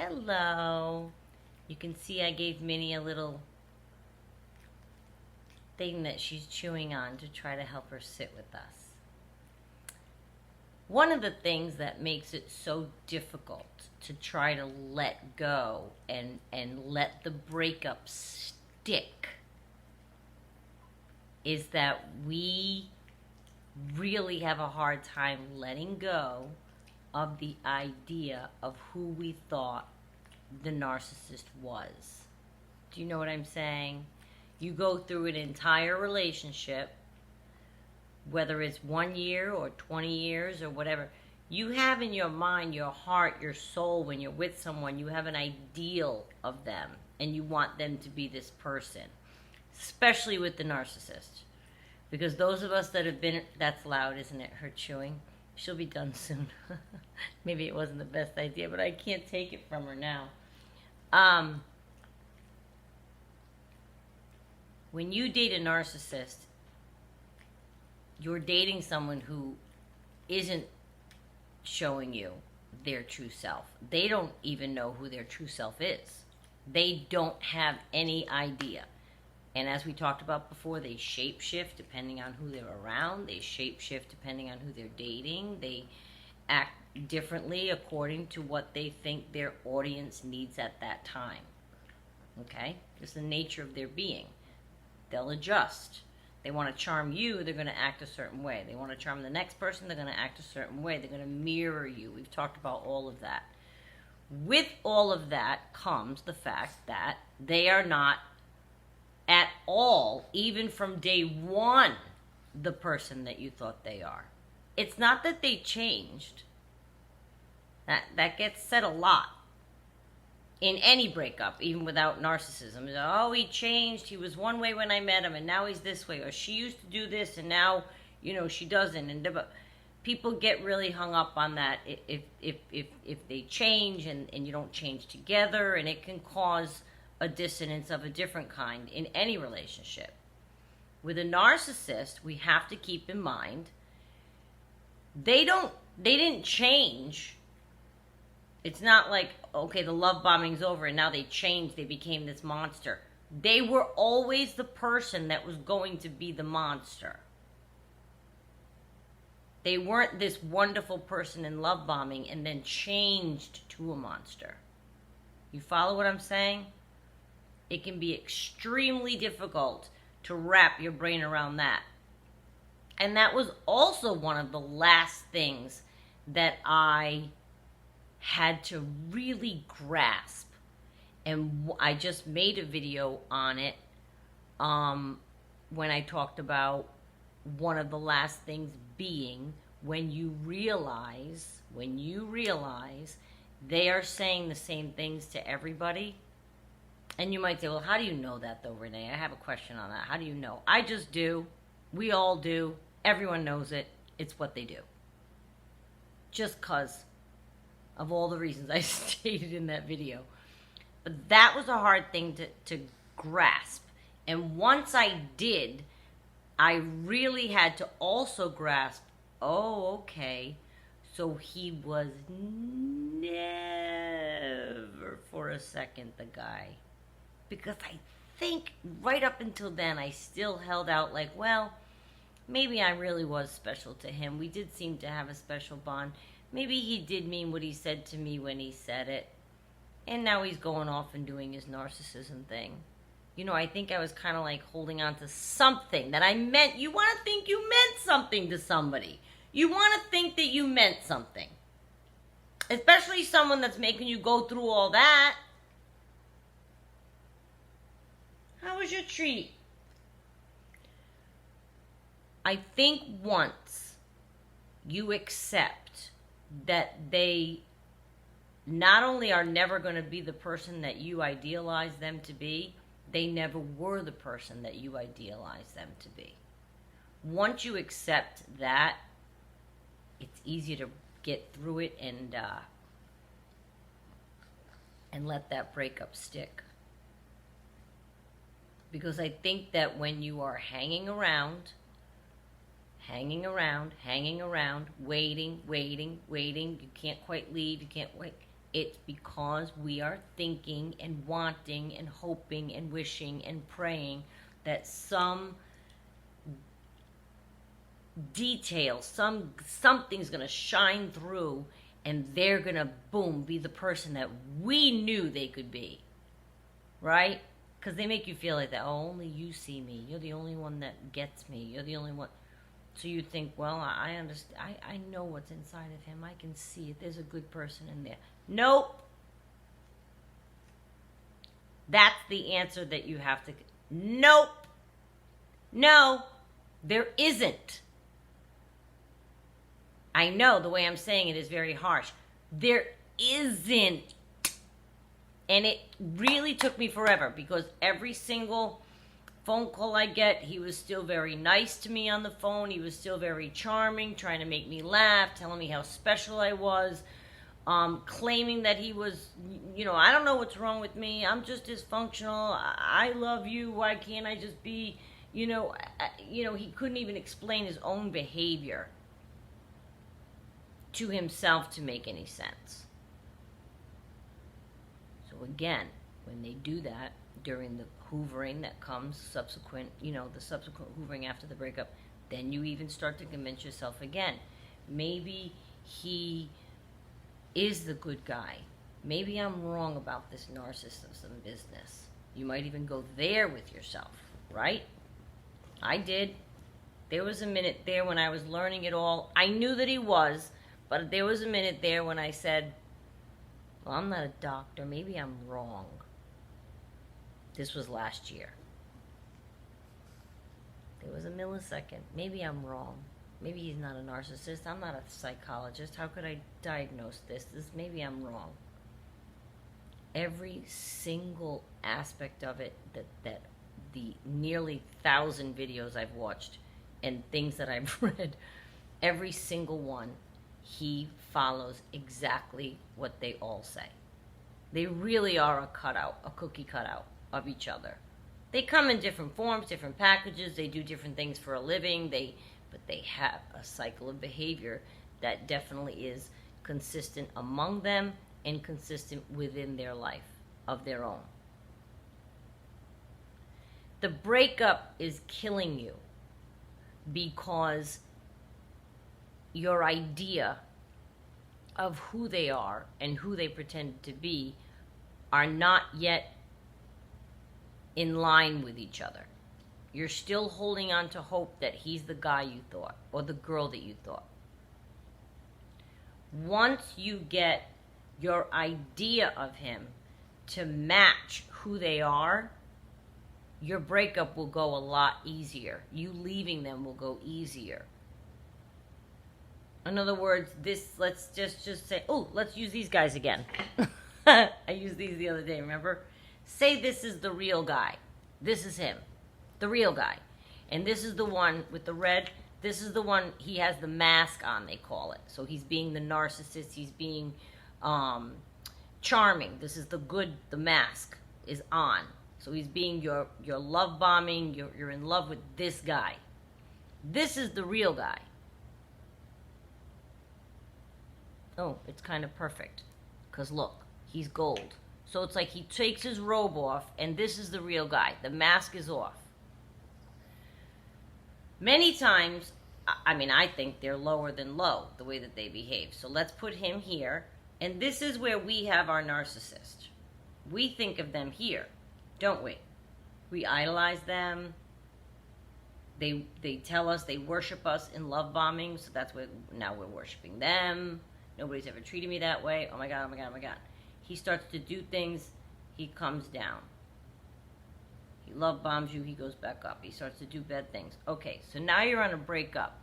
Hello. You can see I gave Minnie a little thing that she's chewing on to try to help her sit with us. One of the things that makes it so difficult to try to let go and let the breakup stick is that we really have a hard time letting go of the idea of who we thought the narcissist was. Do you know what I'm saying? You go through an entire relationship, whether it's 1 year or 20 years or whatever, you have in your mind, your heart, your soul, when you're with someone, you have an ideal of them and you want them to be this person, especially with the narcissist. Because those of us that have been, that's loud, isn't it? Her chewing. She'll be done soon. Maybe it wasn't the best idea, but I can't take it from her now. When you date a narcissist, you're dating someone who isn't showing you their true self. They don't even know who their true self is. They don't have any idea. And as we talked about before, they shapeshift depending on who they're around. They shapeshift depending on who they're dating. They act differently according to what they think their audience needs at that time. Okay? It's the nature of their being. They'll adjust. They want to charm you, they're going to act a certain way. They want to charm the next person, they're going to act a certain way. They're going to mirror you. We've talked about all of that. With all of that comes the fact that they are not at all, even from day one, the person that you thought they are. It's not that they changed. That gets said a lot in any breakup, even without narcissism. Oh, he changed. He was one way when I met him, and now he's this way. Or she used to do this, and now, she doesn't. And people get really hung up on that if they change and you don't change together, and it can cause a dissonance of a different kind in any relationship. With a narcissist, we have to keep in mind, they didn't change. It's not like, okay, the love bombing's over and now they changed, they became this monster. They were always the person that was going to be the monster. They weren't this wonderful person in love bombing and then changed to a monster. You follow what I'm saying? It can be extremely difficult to wrap your brain around that. And that was also one of the last things that I had to really grasp. And I just made a video on it when I talked about one of the last things being when you realize they are saying the same things to everybody. And you might say, well, how do you know that though, Renee? I have a question on that. How do you know? I just do. We all do. Everyone knows it. It's what they do. Just because of all the reasons I stated in that video. But that was a hard thing to grasp. And once I did, I really had to also grasp, oh, okay, so he was never for a second the guy. Because I think right up until then, I still held out like, well, maybe I really was special to him. We did seem to have a special bond. Maybe he did mean what he said to me when he said it. And now he's going off and doing his narcissism thing. I think I was kind of like holding on to something that I meant. You want to think you meant something to somebody. You want to think that you meant something. Especially someone that's making you go through all that. How was your treat? I think once you accept that they not only are never going to be the person that you idealize them to be, they never were the person that you idealize them to be. Once you accept that, it's easier to get through it and let that breakup stick. Because I think that when you are hanging around, waiting, you can't quite leave, you can't wait, It's because we are thinking and wanting and hoping and wishing and praying that some detail, something's going to shine through, and they're going to, boom, be the person that we knew they could be. Right? Because they make you feel like that. Oh, only you see me. You're the only one that gets me. You're the only one. So you think, well, I understand. I know what's inside of him. I can see it. There's a good person in there. Nope. That's the answer that you have to. Nope. No, there isn't. I know the way I'm saying it is very harsh. There isn't. And it really took me forever, because every single phone call I get, he was still very nice to me on the phone. He was still very charming, trying to make me laugh, telling me how special I was, claiming that he was, I don't know what's wrong with me. I'm just dysfunctional. I love you. Why can't I just be, he couldn't even explain his own behavior to himself to make any sense. So again, when they do that during the hoovering that comes subsequent, the subsequent hoovering after the breakup, then you even start to convince yourself again, maybe he is the good guy. Maybe I'm wrong about this narcissism business. You might even go there with yourself, right? I did. There was a minute there when I was learning it all. I knew that he was, but there was a minute there when I said, well, I'm not a doctor. Maybe I'm wrong. This was last year. There was a millisecond. Maybe I'm wrong. Maybe he's not a narcissist. I'm not a psychologist. How could I diagnose this? Maybe I'm wrong. Every single aspect of it, that the nearly 1,000 videos I've watched and things that I've read, every single one, he follows exactly what they all say. They really are a cookie cutout of each other. They come in different forms, different packages. They do different things for a living. But they have a cycle of behavior that definitely is consistent among them and consistent within their life of their own. The breakup is killing you because your idea of who they are and who they pretend to be are not yet in line with each other. You're still holding on to hope that he's the guy you thought or the girl that you thought. Once you get your idea of him to match who they are, your breakup will go a lot easier. You leaving them will go easier. In other words, let's just say, let's use these guys again. I used these the other day, remember? Say this is the real guy. This is him, the real guy. And this is the one with the red. This is the one, he has the mask on, they call it. So he's being the narcissist. He's being charming. This is the mask is on. So he's being your love bombing. You're in love with this guy. This is the real guy. Oh, it's kind of perfect. Because look, he's gold. So it's like he takes his robe off, and this is the real guy. The mask is off. Many times, I think they're lower than low, the way that they behave. So let's put him here. And this is where we have our narcissist. We think of them here, don't we? We idolize them. They tell us, they worship us in love bombing. So that's what, now we're worshiping them. Nobody's ever treated me that way. Oh my God, oh my God, oh my God. He starts to do things, he comes down. He love bombs you, he goes back up. He starts to do bad things. Okay, so now you're on a breakup.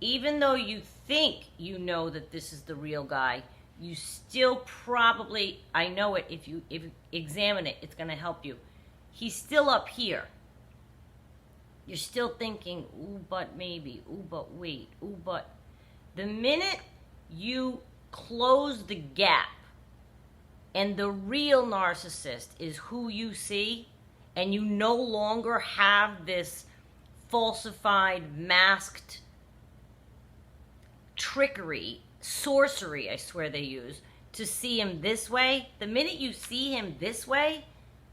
Even though you think you know that this is the real guy, you still probably, I know it, if you examine it, it's going to help you. He's still up here. You're still thinking, ooh, but maybe, ooh, but wait, ooh, but. The minute you close the gap and the real narcissist is who you see, and you no longer have this falsified, masked trickery, sorcery, I swear they use, to see him this way, the minute you see him this way,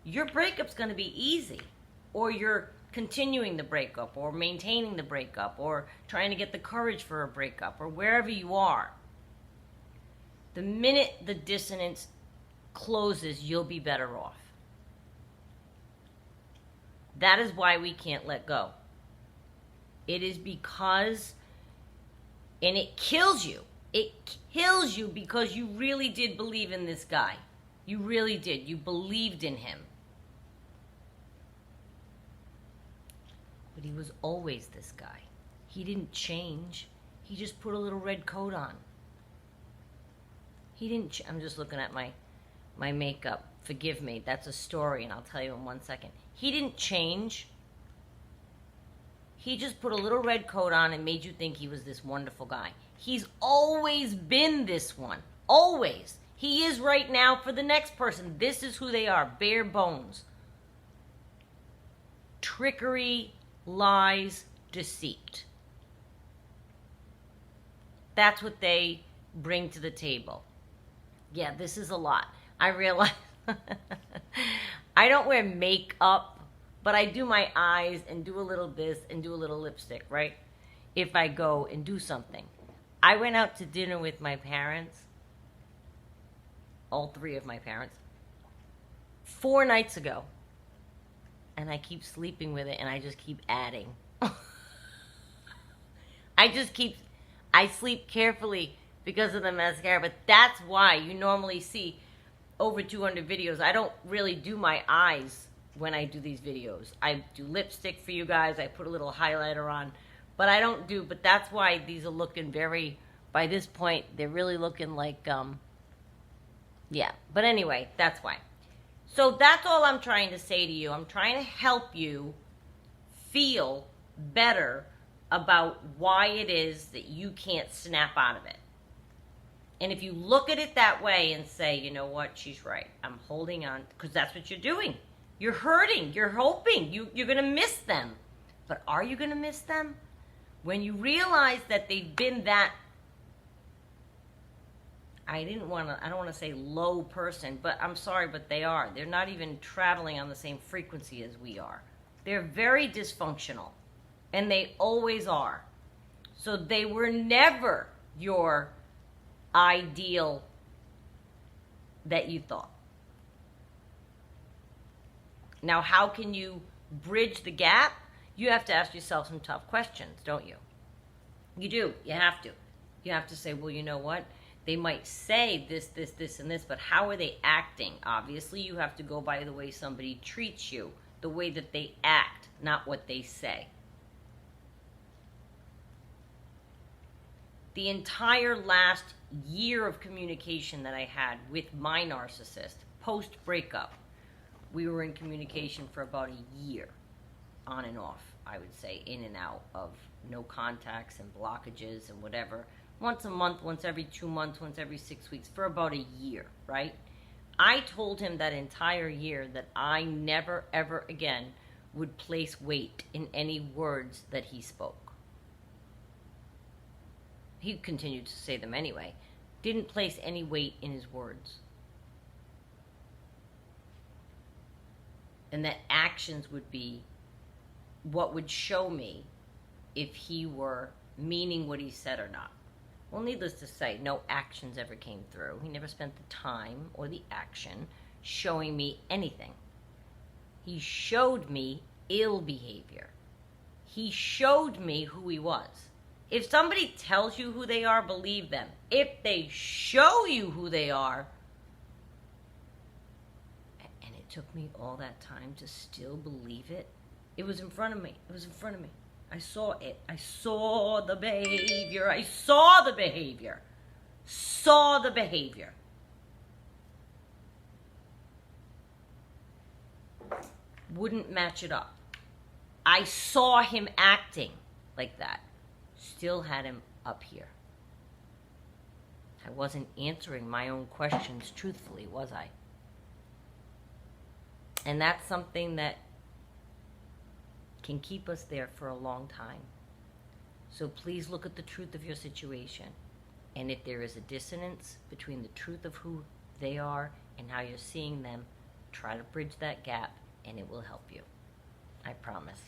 your breakup's going to be easy. Or you're continuing the breakup, or maintaining the breakup, or trying to get the courage for a breakup, or wherever you are. The minute the dissonance closes, you'll be better off. That is why we can't let go. It is because, and it kills you. It kills you because you really did believe in this guy. You really did. You believed in him. But he was always this guy. He didn't change. He just put a little red coat on. He didn't, I'm just looking at my makeup. Forgive me. That's a story, and I'll tell you in 1 second. He didn't change. He just put a little red coat on and made you think he was this wonderful guy. He's always been this one. Always. He is right now for the next person. This is who they are. Bare bones. Trickery, lies, deceit. That's what they bring to the table. Yeah, this is a lot. I realize I don't wear makeup, but I do my eyes and do a little this and do a little lipstick, right? If I go and do something. I went out to dinner with my parents, all three of my parents, 4 nights ago. And I keep sleeping with it, and I just keep adding. I sleep carefully because of the mascara, but that's why you normally see over 200 videos. I don't really do my eyes when I do these videos. I do lipstick for you guys. I put a little highlighter on, but I don't do, but that's why these are looking very, by this point, they're really looking like, yeah. But anyway, that's why. So that's all I'm trying to say to you. I'm trying to help you feel better about why it is that you can't snap out of it. And if you look at it that way and say, you know what, she's right. I'm holding on, because that's what you're doing. You're hurting. You're hoping. You're going to miss them. But are you going to miss them? When you realize that they've been that, I don't want to say low person, but I'm sorry, but they are. They're not even traveling on the same frequency as we are. They're very dysfunctional, and they always are. So they were never your ideal that you thought. Now, how can you bridge the gap? You have to ask yourself some tough questions, don't you? You do. You have to. You have to say, well, you know what? They might say this, this, this, and this, but how are they acting? Obviously, you have to go by the way somebody treats you, the way that they act, not what they say. The entire last year of communication that I had with my narcissist, post-breakup, we were in communication for about a year, on and off, I would say, in and out of no contacts and blockages and whatever. Once a month, once every 2 months, once every 6 weeks, for about a year, right? I told him that entire year that I never, ever again would place weight in any words that he spoke. He continued to say them anyway. Didn't place any weight in his words. And that actions would be what would show me if he were meaning what he said or not. Well, needless to say, no actions ever came through. He never spent the time or the action showing me anything. He showed me ill behavior. He showed me who he was. If somebody tells you who they are, believe them. If they show you who they are, and it took me all that time to still believe it, it was in front of me. It was in front of me. I saw it. I saw the behavior. I saw the behavior. Saw the behavior. Wouldn't match it up. I saw him acting like that. Still had him up here. I wasn't answering my own questions truthfully, was I? And that's something that can keep us there for a long time. So please look at the truth of your situation. And if there is a dissonance between the truth of who they are and how you're seeing them, try to bridge that gap and it will help you. I promise.